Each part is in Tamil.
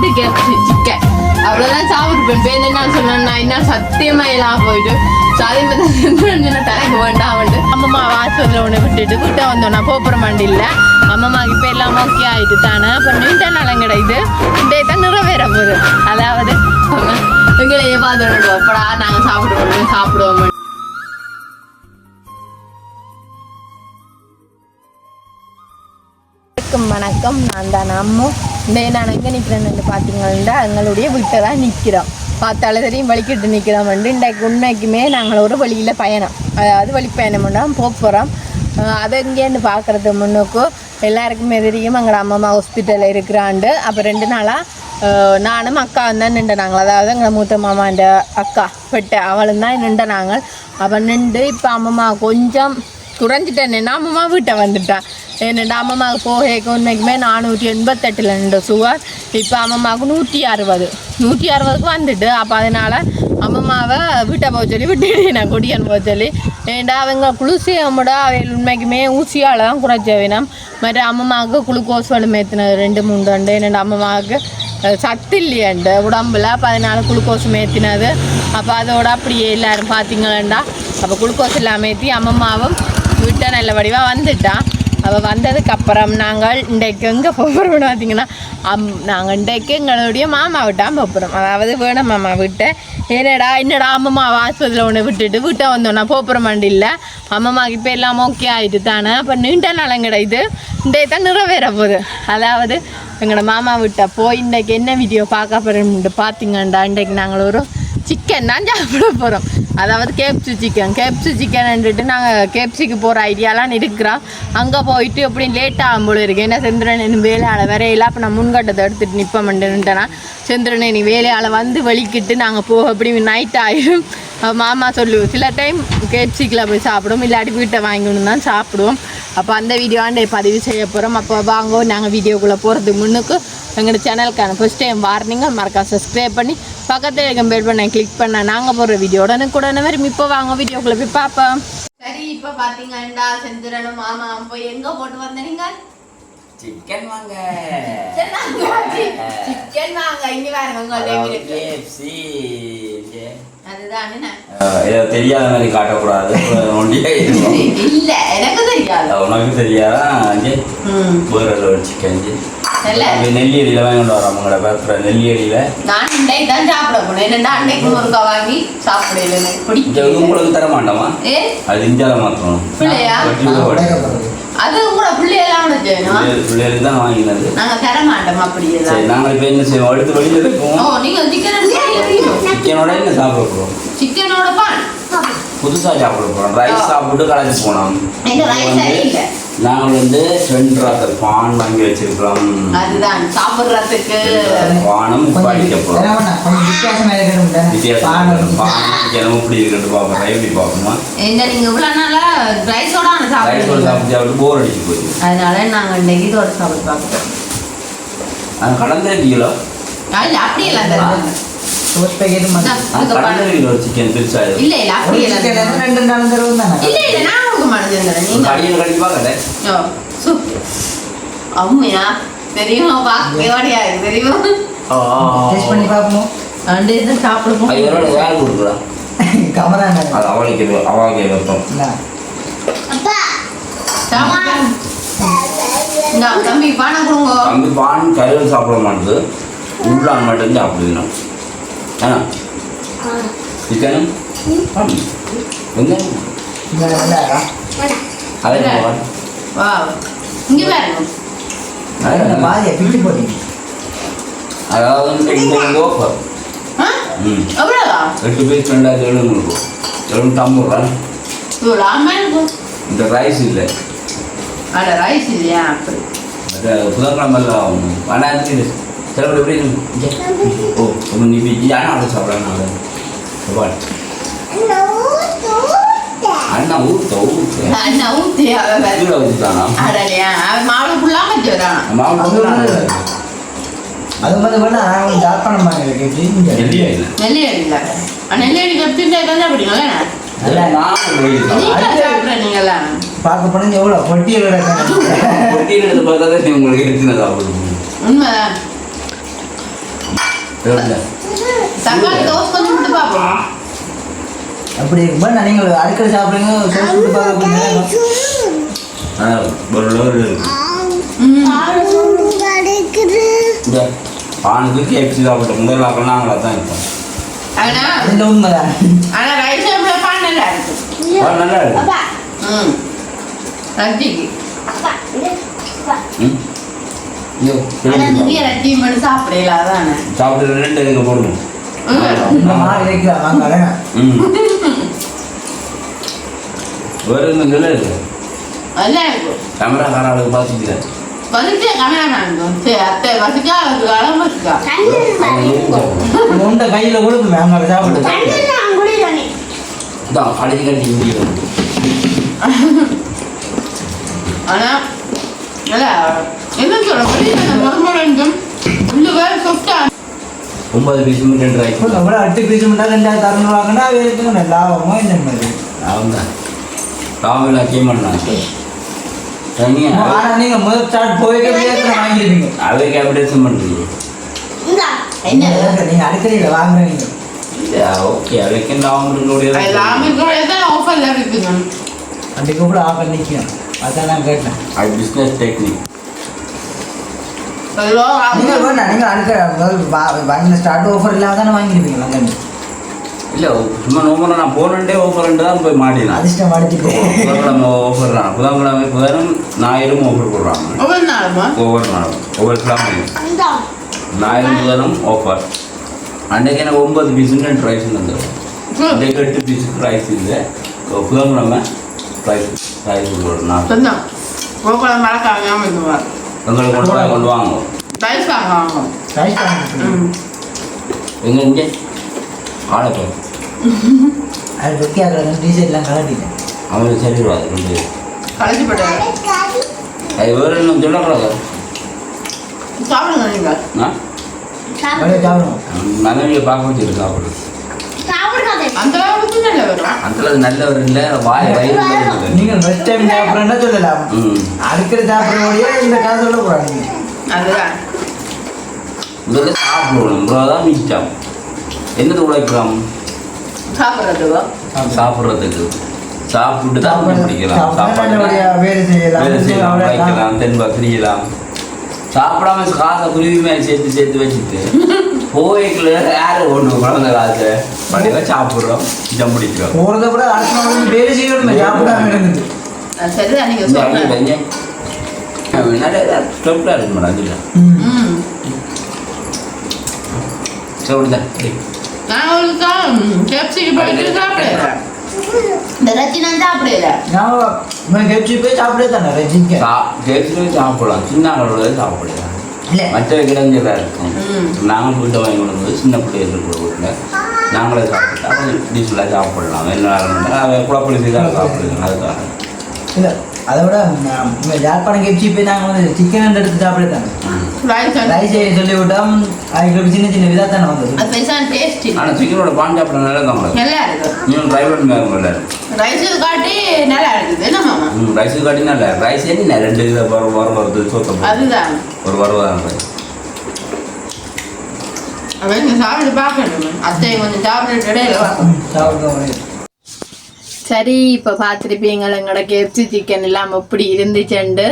2 கேப்சி சிக்கன் அவ்வளோதான் சாப்பிட்டுப்பேன். பேர் என்ன சொன்னா என்ன சத்தியமா எல்லாம் போயிட்டு சாதி தலைக்கு வேண்டாம் வந்து அம்மம்மா வாசலில் ஒன்று விட்டுட்டு விட்ட வந்தோம். நான் போப்புற மாண்டி இல்லை அம்மம்மாக்கு இப்போ எல்லாம் ஓகே ஆகிட்டு தானே. அப்போ நீண்ட நாளம் கிடையாது இந்த தான் நிறைவேற போகுது. அதாவது எங்களையே பார்த்துடுவோம் அப்படா நாங்கள் சாப்பிடுவோம். வணக்கம், நான் தான் அம்மு. நான் எங்கே நிற்கிறேன்னு பார்த்தீங்கன்னா எங்களுடைய வீட்டை தான் நிற்கிறோம். பார்த்தாலும் தெரியும் வலிக்கிட்டு நிற்கிறோம். இன்றைக்கு உண்மைக்குமே நாங்கள் ஒரு வழியில் பயணம், அதாவது வழி பயணம்னா போகிறோம். அதை இங்கேருந்து பார்க்குறது முன்னுக்கு எல்லாருக்குமே தெரியும் எங்களோட அம்மா ஹாஸ்பிட்டலில் இருக்கிறாண்டு. அப்போ 2 நாளாக நானும் அக்கா தான் நின்று நாங்கள், அதாவது எங்களை மூத்த மாமாண்ட அக்கா பெட்ட அவளும் தான் நின்று நாங்கள். அப்போ நின்று இப்போ அம்மம்மா கொஞ்சம் குறைஞ்சிட்டேன்னா அம்மம்மா வீட்டை வந்துட்டான். என்னடா அம்மம்மாவுக்கு போகேக்கு உண்மைக்குமே 488 நின்று சுகர். இப்போ அம்மம்மாவுக்கு 160க்கு வந்துட்டு. அப்போ அதனால் அம்மம்மாவை வீட்டை போக சொல்லி விட்டுட்டு நான் கொடியன் போக சொல்லி ஏண்டா அவங்க குளிசி அம்மடா அவைகள் உண்மைக்குமே ஊசியால் தான் குறைச்ச வேணும். மற்ற அம்மம்மாவுக்கு குளுக்கோஸ் வலு மேற்றினது 2-3 தண்டு. என்னென்ன அம்மம்மாவுக்கு சத்து இல்லையாண்டு உடம்புல. அப்போ அதனால் குளுக்கோஸ் மேற்றினது. அப்போ அதோட அப்படியே எல்லோரும் பார்த்தீங்களா அப்போ குளுக்கோஸ் எல்லாம் மேற்றி அம்மம்மாவும் வீட்டை நல்ல வடிவாக வந்துட்டான். அவள் வந்ததுக்கப்புறம் நாங்கள் இன்றைக்கு எங்கே போகிறோம்னு பார்த்தீங்கன்னா நாங்கள் இன்றைக்கு எங்களுடைய மாமா விட்டான் போகிறோம். அதாவது வேணும் மாமா விட்டை. என்னடா அம்மம்மா ஆஸ்பத்திரியில் ஒன்று விட்டுட்டு வீட்டை வந்தோன்னா போகிற மாண்டி இல்லை அம்மம்மாவுக்கு இப்போ எல்லாம் ஓகே ஆகிட்டு தானே. அப்போ நீண்ட நாளம் கிடையாது இன்றைக்கு தான் நிறைவேற போகுது. அதாவது எங்களோட மாமா விட்டை போய் இன்றைக்கு என்ன வீடியோ பார்க்க போகிறோம்னு பார்த்தீங்கண்டா இன்றைக்கு நாங்கள் ஒரு சிக்கன் தான் சாப்பிட போகிறோம். அதாவது கேப்சி சிக்கன்ன்ட்டு நாங்கள் கேப்சிக்கு போகிற ஐடியாலாம் இருக்கிறோம். அங்கே போயிட்டு எப்படி லேட் ஆகும் போல இருக்குது. ஏன்னா செந்திரன் வேலையால் வரையில அப்போ நான் முன்கட்டத்தை எடுத்துகிட்டு நிற்பேன்ட்டேன்னா செந்திரன் நீ வேலையால் வந்து வலிக்கிட்டு நாங்கள் போக எப்படி நைட் ஆகிடும். மாமா சொல்லுவோம் சில டைம் கேப்சிக்கில் போய் சாப்பிடுவோம், இல்லாட்டி வீட்டை வாங்கணும் தான் சாப்பிடுவோம். அப்போ அந்த வீடியோண்டே பதிவு செய்ய போகிறோம். அப்போ வாங்க நாங்கள் வீடியோக்குள்ளே போகிறதுக்கு முன்னுக்கு எங்களோட சேனலுக்கான ஃபர்ஸ்ட் டைம் வார்னிங்க மறக்காம சப்ஸ்கிரைப் பண்ணி பக்கத்தில் இருக்க பெல் பண்ண கிளிக் பண்ண நாங்கள் போடுற வீடியோ உடனே வரும். இப்போ வாங்க வீடியோக்குள்ளே போய் பார்ப்போம். சரி, இப்போ பார்த்தீங்கன்னா செந்திரனும் மாமா போய் எங்கே போட்டு வந்தீங்க? சிக்கன் வாங்க இங்கே பாருங்க. தெரியாத மாதிரி காட்டக்கூடாது. இல்ல எனக்கு தெரியாது. உனக்கு தெரியாதா? சிக்கன் நெல்லியடியில வாங்கிட்டு வரோம். உங்களோட பேசுற நெல்லியடியில நான் இன்றைக்கு தான் சாப்பிட போனேன். என்னடா அன்னைக்கு ஒருக்கா வாங்கி சாப்பிடல உங்களுக்கு தர மாட்டோமா? அது இஞ்சால மாத்தணும் பிள்ளையா? அது கூட பிள்ளையெல்லாம் பிள்ளைகளுக்கு தான் வாங்கினது. நாங்க தர மாட்டோம். அப்படியே நாங்கள் இப்போ என்ன செய்வோம்? அடுத்து வழியில் இருக்கோம். நீங்க சிக்கனோட என்ன சாப்பிட போகிறோம்? சிக்கனோட பான் புதுசாக சாப்பிட போகிறோம். ரைஸ் சாப்பிட்டு கலந்து போனோம். நாங்கள் 2 ராத்திரி பான் வாங்கி வச்சிருக்கிறோம். அதுதான் சாப்பிட்றதுக்கு பானம் படிக்க போகிறோம். வித்தியாசம் பானம் இப்படி இருக்குன்னு பார்ப்போம். எப்படி பார்ப்போமா? எங்க நீங்க இவ்வளோ நாளாக ரைஸோட சாப்பிட்டு போர் அடிச்சு போயிடுது. அதனால நாங்கள் இன்னைக்கு இதோட சாப்பிட்டு பார்க்குறோம். அது கடந்த கிலோ அப்படி இல்லை சிக்கன் பெருசா இல்ல இல்ல அப்படி இல்ல 2 நாள் தருவோம் தானே. இல்ல இல்ல நான் உங்களுக்கு மறந்துறேன். நீங்க கடியல கடிப்பா கடை அம்மையா தெரியுமா? பாக்கேவடியா தெரியுமா? டேஸ்ட் பண்ணி பாப்போம். அண்டே தான் சாப்பிடுவோம். ஐயோட யார் குடுக்குறா? கமரா அது அவளுக்கு வெப்பம். அப்பா சாமா நான் தம்பி பானை கொடுங்க. தம்பி பான் கையில் சாப்பிட மாட்டேது, உள்ளான் மட்டும் சாப்பிடுவோம். சிக்கன் வெங்காயம் அதாவது 8 பீஸ் 2750 இந்த ரைஸ் இல்லை. ரைஸ் இல்லையா? புதன்கிழமெல்லாம் ஆகும். ஆனால் சில எப்படி ஓ நீ ஆனால் அதை சாப்பிட்றாங்க. அண்ணா ஊத்த ஊத்தானா மாவு ஃபுல்லாக அது மாதிரி ஜாப்பானம் நெல்லியடி கற்றுங்களா? பார்க்க போனீங்க எவ்வளோ பொட்டியில் பார்த்தா உங்களுக்கு இருக்குன்னு சாப்பிடுவோம். உண்மைதான். தக்காளி தோசை கொஞ்சம் விட்டு பார்ப்போம். அப்படி இருக்கும்போது நீங்கள் அடிக்கடி சாப்பிடுங்க சோஸ் விட்டு பார்க்க பானுக்கு கேப்சி சாப்பிட்ட முதல் வாக்கம் நாங்களா தான் இருப்போம். இந்த உண்மைதான். ஆனா ரைஸ் பான் நல்லா இருக்கு. நல்லா இருக்கு. ரஜிக்கு ஐயோ ரஜி மட்டும் சாப்பிடல அதானே சாப்பிட்டு 2 எங்க போடணும். வேற என்ன நல்லா இருக்கு. நல்லா இருக்கு. கேமரா காராளுக்கு பார்த்துக்கிறேன். வந்துட்டு கேமராமேன் சரி அத்தை வசிக்கா அளவு வசிக்கா உண்ட கையில் கொடுக்குமே அங்கே சாப்பிட்டு இதான் கடைசி கடைசி முடியும். ஆனா நல்லா என்ன சொல்ல மறுமணம் உள்ளு வேற சொத்தா 9 பீஸ் 2 ரைஸ் எவ்வளோ 8 பீஸ் மட்டும் 2600 வாங்கினா வேறு லாபமோ இந்த மாதிரி அவங்க ராமில் கேமண்ணாங்க. ஆனால் நீங்கள் முதல் ஸ்டார்ட் போயிட்டு வாங்கியிருப்பீங்க. அதை கேபிடேஷன் பண்ணுறீங்க. நீங்கள் அடிக்கடியில் வாங்குறீங்க. ஓகே அதுக்கு லாபம் ஆஃபர்ல இருக்குங்க. அன்றைக்கு கூட ஆஃபர் நிற்கும். அதான் நான் கேட்டேன். அது பிஸ்னஸ் டெக்னிக். நீங்கள் வேண்டாம் நீங்கள் அடுக்க வாங்கின ஸ்டார்ட் ஆஃபர் இல்லாமல் தானே வாங்கியிருப்பீங்க அங்கே. இல்லை சும்மா நோம்புனா நான் போனே ஆஃபர்ன்ட்டு தான் போய் மாட்டினேன். அதிர்ஷ்டம் அடிச்சுட்டு புதன்கிழமை ஆஃபர் தான். புதன்கிழமை புதனும் ஞாயிறும் ஆஃபர் போடுறாங்க. ஒவ்வொரு நாளும் ஒவ்வொரு கிழமையும் ஞாயிறும் புதனும் ஆஃபர். அன்றைக்கு எனக்கு 9 பீஸ் 2 ரைஸ் வந்துடும். அன்றைக்கு 8 பீஸுக்கு ரைஸ் இல்லை. புதன்கிழமை ரைஸ் ஒரு நாள் எங்களுக்கு கொண்டு வாங்க. எங்கே இங்கே ஆடப்போ அது வெட்டி அதில் டீசர்ட்லாம் கலட்டிட்டேன். அவனுக்கு சரிடுவாது ரெண்டு கலட்டி போட்டாங்க. அது வேறு இன்னும் சொல்லக்கூடாது. சாப்பிடுங்க நீங்கள். சாப்பிடுவோம். மனைவியை பார்க்க வச்சுருக்கு சாப்பிடுறது. அந்த அளவுக்கு நல்ல வரும். அந்த நல்லவர் இல்லை வாய் வயிறு. நீங்கள் ஃபஸ்ட் டைம் சாப்பிட்றேன்னா சொல்லலாம். அடிக்கடி சாப்பிட்றோடைய இந்த காசு சொல்லக்கூடாது. அதுதான் முதல்ல சாப்பிடணும். தான் மிச்சம் என்னது உழைக்கலாம் சாப்பிட்றதுக்கு. சாப்பிட்டு தான் பிடிக்கலாம். சாப்பாடு வேலை செய்யலாம், உழைக்கலாம், தென்பா திரியலாம். சாப்பிடாம காசை குருவி மேலே சேர்த்து வச்சுட்டு போய்க்குள்ள யாரு ஒன்று குழந்த காசை பண்ணிக்கலாம். சாப்பிட்றோம் மிச்சம் பிடிக்கிறோம். போகிறத விட அடுத்த நாள் வேலை செய்யணுமே சாப்பிடாம இருக்குது. சரிதான் நீங்கள் சொல்லுங்க. நிறைய ஸ்டெப்டாக இருக்கு மேடம். அதில் சொல்லுதான் நான் ஒரு கேப்சிக்கு படிக்கிறது சாப்பிடல. இந்த ரச்சினா சாப்பிடல. நான் கேப்சி போய் சாப்பிடே தானே ரஜினிக்கு கேப்சி சாப்பிடலாம். சின்ன அளவில் சாப்பிடலாம். மற்ற கிடஞ்சதாக இருக்கும். நாங்கள் வீட்டை வாங்கி கொண்டு வந்து சின்ன பிள்ளைகள் இருக்கிற வீட்டில் நாங்களே சாப்பிட்டு அப்புறம் டீசலாக சாப்பிடலாம். என்ன குழப்படி செய்தால் சாப்பிடுங்க. அதுக்காக இல்லை அதை விட யாழ்ப்பாணம் கேப்சி போய் நாங்கள் வந்து சிக்கன் எடுத்து சாப்பிடுதாங்க. ரைஸ் சொல்லி விட்டோம். அதுக்கு சின்ன சின்ன விதா தானே வந்தது. ஆனால் சிக்கனோட பான் சாப்பிட நல்லா தான் நல்லா இருக்கு. இன்னும் டிரைவர் நல்லா இருக்கு. ரைஸ் காட்டி நல்லா இருக்குது. என்ன மாமா ரைஸ் காட்டி நல்லா ரைஸ் என்ன 2 இதை வருது சோத்தம். அதுதான் ஒரு வருவாங்க. அவங்க சாப்பிட்டு பார்க்கணும். அத்தை கொஞ்சம் சாப்பிட்டு இடையில சாப்பிடுவோம். சரி இப்போ பார்த்துருப்பீங்க எங்களோட கேப்சி சிக்கன் எல்லாம் எப்படி இருந்துச்சுண்டு.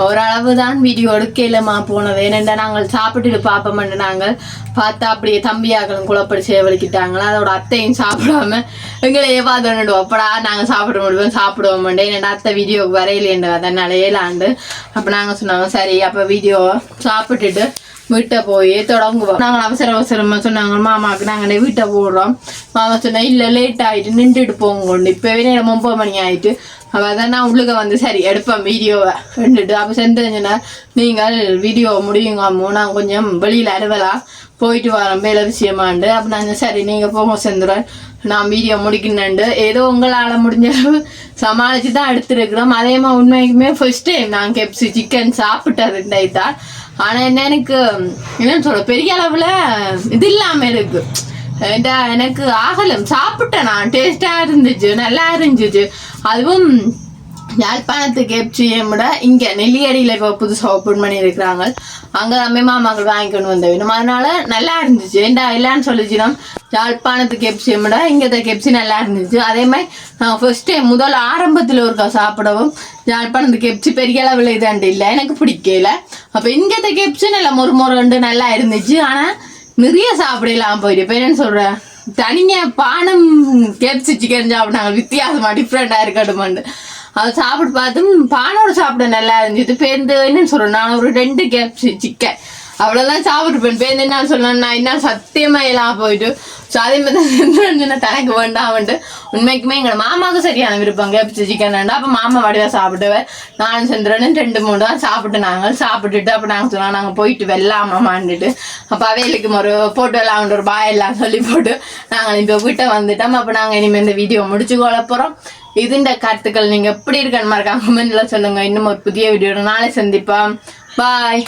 ஓரளவு தான் வீடியோ எடுக்கலமா போனது. ஏனெண்டா நாங்கள் சாப்பிட்டுட்டு பார்ப்போம்ண்டு நாங்கள் பார்த்தா அப்படியே தம்பியாக்களும் குழப்படி சேவலிக்கிட்டாங்களா. அதோட அத்தையும் சாப்பிடாம எங்களையே பார்த்து அப்படா நாங்கள் சாப்பிட முடியும் சாப்பிடுவோம்ண்டு. ஏனெண்டா அத்தை வீடியோவுக்கு வரையிலேண்டு அதனால ஏலாண்டு. அப்போ நாங்கள் சொன்னாங்க சரி அப்போ வீடியோ சாப்பிட்டுட்டு வீட்டை போய் தொடங்குவோம். நாங்கள் அவசரமாக சொன்னாங்க மாமாவுக்கு நாங்கள் வீட்டை போடுறோம். மாமா சொன்னால் இல்லை லேட் ஆகிட்டு நின்றுட்டு போங்கொண்டு. இப்போவே நேரம் 9 மணி ஆகிட்டு. அப்போ அதான் நான் உள்ளுக்க வந்து சரி எடுப்பேன் வீடியோவை நின்றுட்டு. அப்போ சென்றுச்சுன்னா நீங்கள் வீடியோ முடியுங்காமோ நான் கொஞ்சம் வெளியில் அறுவலாக போயிட்டு வரேன் வேலை விஷயமாண்டு. அப்போ நான் சரி நீங்கள் போங்க செந்துறேன் நான் வீடியோ முடிக்கணுண்டு. ஏதோ உங்களால் முடிஞ்ச அளவு சமாளித்து தான் எடுத்துருக்குறோம். அதே மாதிரி உண்மைக்குமே ஃபர்ஸ்ட் டைம் நான் கேப்சி சிக்கன் சாப்பிட்டது தான். ஆனால் என்ன எனக்கு என்னன்னு சொல்ல பெரிய அளவில் இது இல்லாமல் இருக்கு. எனக்கு ஆகலம் சாப்பிட்டேன் நான். டேஸ்டாக இருந்துச்சு நல்லா இருந்துச்சு. அதுவும் யாழ்ப்பாணத்துக்கு கேப்சியை விட இங்கே நெல்லியடியில் இப்போ புதுசாக ஓப்பன் பண்ணியிருக்கிறாங்க. அங்கே நம்ம மாமாக்கள் வாங்கிக்கொண்டு வந்த வேணும். அதனால நல்லா இருந்துச்சு. இல்லைன்னு சொல்லிச்சுன்னா யாழ்ப்பாணத்துக்கு கேப்சியை விட இங்கே கேப்சி நல்லா இருந்துச்சு. அதே மாதிரி நான் ஃபர்ஸ்ட் டைம் முதல் ஆரம்பத்தில் ஒருக்கா சாப்பிடவும் யாழ்ப்பாணத்து கேப்சி பெரிய அளவில் இதாண்டு இல்லை, எனக்கு பிடிக்கல. அப்போ இங்கே கேப்சி நல்லா மொறு நல்லா இருந்துச்சு. ஆனால் நிறைய சாப்பிடலாம் போயிட்டு. இப்போ என்னன்னு சொல்கிறேன், தனியாக பானம் கேப்சி சிக்கன் சாப்பிட்டாங்க, வித்தியாசமாக டிஃப்ரெண்ட்டாக இருக்கட்டுமான்னு அதை சாப்பிட்டு பார்த்தும் பானோட சாப்பிட நல்லா இருந்துச்சு. பேருந்து என்னன்னு சொல்கிறேன், நான் ஒரு 2 கேப்சி சிக்கன் அவ்வளோதான் சாப்பிட்டுப்பேன். பேருந்து என்ன சொல்லணும், நான் என்ன சத்தியமாக எல்லாம் போயிட்டு. ஸோ அதே மாதிரி தான் தனக்கு வேண்டாம்ட்டு உண்மைக்குமே எங்கள் மாமாவுக்கு சரியான விருப்பம் கேப்சி சிக்கன். அப்போ மாமா வடிவாக சாப்பிடுவேன். நானும் செந்திரனும் 2-3 தான் சாப்பிட்டு சாப்பிட்டுட்டு அப்போ நாங்கள் சொன்னோம் நாங்கள் போயிட்டு வெள்ளாமான்ட்டு. அப்போ அவைகளுக்கு ஒரு போட்டோ எல்லாம் ஒரு பாய் எல்லாம் சொல்லி போட்டு நாங்கள் இப்போ வீட்டை வந்துட்டோம். அப்போ நாங்கள் இனிமேல் இந்த வீடியோ முடிச்சு கொள்ள போகிறோம். இதுண்ட கருத்துக்கள் நீங்கள் எப்படி இருக்கன்னு மறக்காம கமெண்ட்ல சொல்லுங்கள். இன்னும் ஒரு புதிய வீடியோ நாளை சந்திப்போம். பாய்.